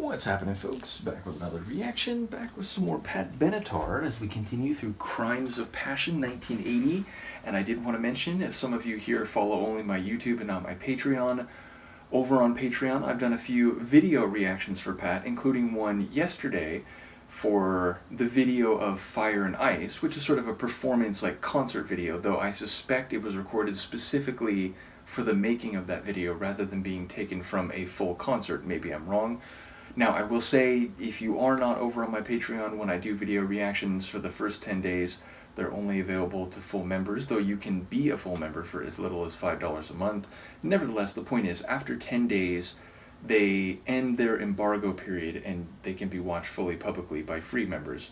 What's happening, folks? Back with another reaction, back with some more Pat Benatar as we continue through Crimes of Passion 1980. And I did want to mention, if some of you here follow only my YouTube and not my Patreon, over on Patreon I've done a few video reactions for Pat, including one yesterday for the video of Fire and Ice, which is sort of a performance, like concert video, though I suspect it was recorded specifically for the making of that video rather than being taken from a full concert. Maybe I'm wrong. Now, I will say, if you are not over on my Patreon, when I do video reactions for the first 10 days, they're only available to full members, though you can be a full member for as little as $5 a month. Nevertheless, the point is, after 10 days, they end their embargo period and they can be watched fully publicly by free members.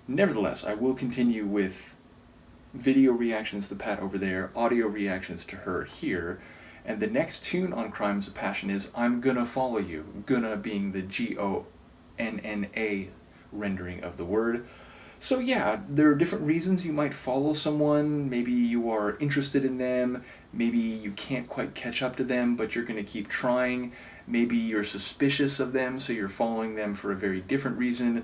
Nevertheless, I will continue with video reactions to Pat over there, audio reactions to her here. And the next tune on Crimes of Passion is I'm Gonna Follow You, gonna being the G-O-N-N-A rendering of the word. So yeah, there are different reasons you might follow someone. Maybe you are interested in them, maybe you can't quite catch up to them, but you're gonna keep trying. Maybe you're suspicious of them, so you're following them for a very different reason.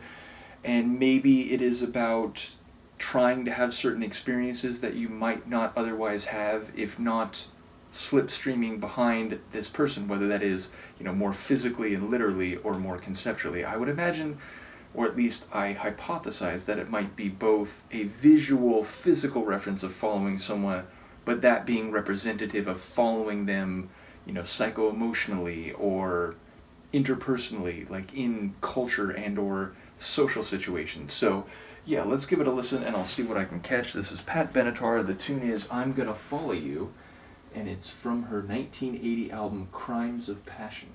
And maybe it is about trying to have certain experiences that you might not otherwise have, if not slipstreaming behind this person, whether that is, more physically and literally or more conceptually. I would imagine, or at least I hypothesize, that it might be both a visual, physical reference of following someone, but that being representative of following them, psycho-emotionally or interpersonally, like in culture and or social situations. So yeah, let's give it a listen and I'll see what I can catch. This is Pat Benatar. The tune is I'm Gonna Follow You, and it's from her 1980 album Crimes of Passion.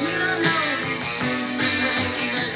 You don't know these streets the way that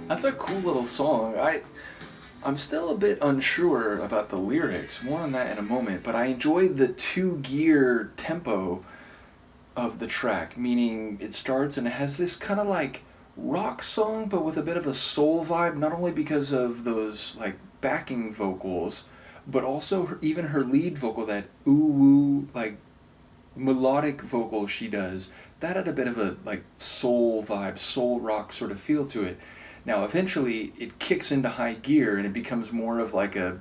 That's a cool little song. I'm still a bit unsure about the lyrics. More on that in a moment. But I enjoyed the 2 gear tempo of the track, meaning it starts and it has this kind of like rock song, but with a bit of a soul vibe. Not only because of those like backing vocals, but also even her lead vocal, that ooh woo like melodic vocal she does. That had a bit of a like soul vibe, soul rock sort of feel to it. Now, eventually, it kicks into high gear and it becomes more of like a,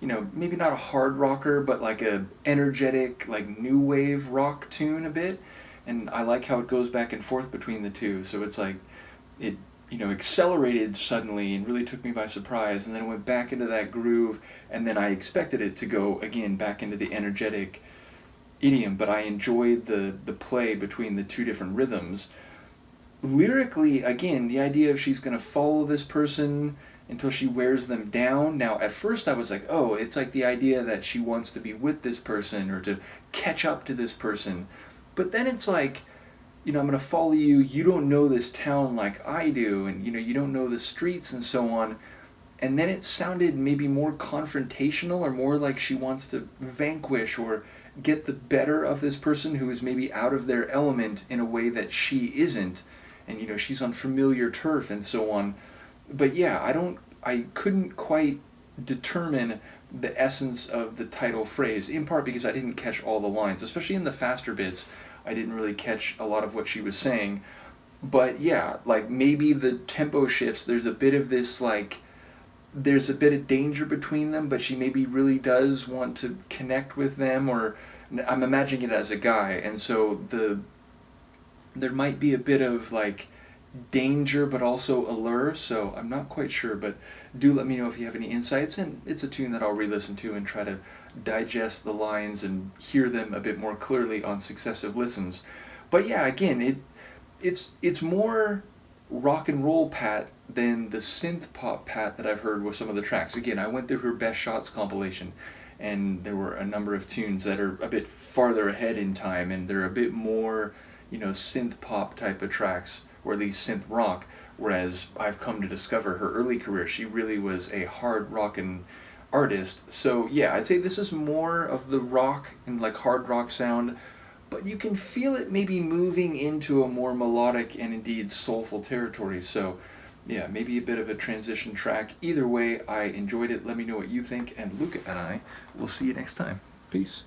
maybe not a hard rocker, but like a energetic, like new wave rock tune a bit. And I like how it goes back and forth between the two. So it's like it, accelerated suddenly and really took me by surprise, and then it went back into that groove, and then I expected it to go again back into the energetic idiom, but I enjoyed the play between the two different rhythms. Lyrically, again, the idea of she's going to follow this person until she wears them down. Now, at first I was like, oh, it's like the idea that she wants to be with this person or to catch up to this person. But then it's like, I'm going to follow you. You don't know this town like I do, and, you don't know the streets and so on. And then it sounded maybe more confrontational, or more like she wants to vanquish or get the better of this person who is maybe out of their element in a way that she isn't. And she's on familiar turf and so on. But yeah, I couldn't quite determine the essence of the title phrase, in part because I didn't catch all the lines, especially in the faster bits. I didn't really catch a lot of what she was saying. But yeah, like maybe the tempo shifts, there's a bit of this like, there's a bit of danger between them, but she maybe really does want to connect with them, or I'm imagining it as a guy, and so there might be a bit of like danger but also allure, so I'm not quite sure, but do let me know if you have any insights, and it's a tune that I'll re-listen to and try to digest the lines and hear them a bit more clearly on successive listens. But yeah, again, it's more rock and roll Pat than the synth pop Pat that I've heard with some of the tracks. Again, I went through her Best Shots compilation, and there were a number of tunes that are a bit farther ahead in time, and they're a bit more, synth pop type of tracks, or at least synth rock, whereas I've come to discover her early career, she really was a hard rockin' artist. So yeah, I'd say this is more of the rock and like hard rock sound, but you can feel it maybe moving into a more melodic and indeed soulful territory. So yeah, maybe a bit of a transition track. Either way, I enjoyed it. Let me know what you think, and Luca and I will see you next time. Peace.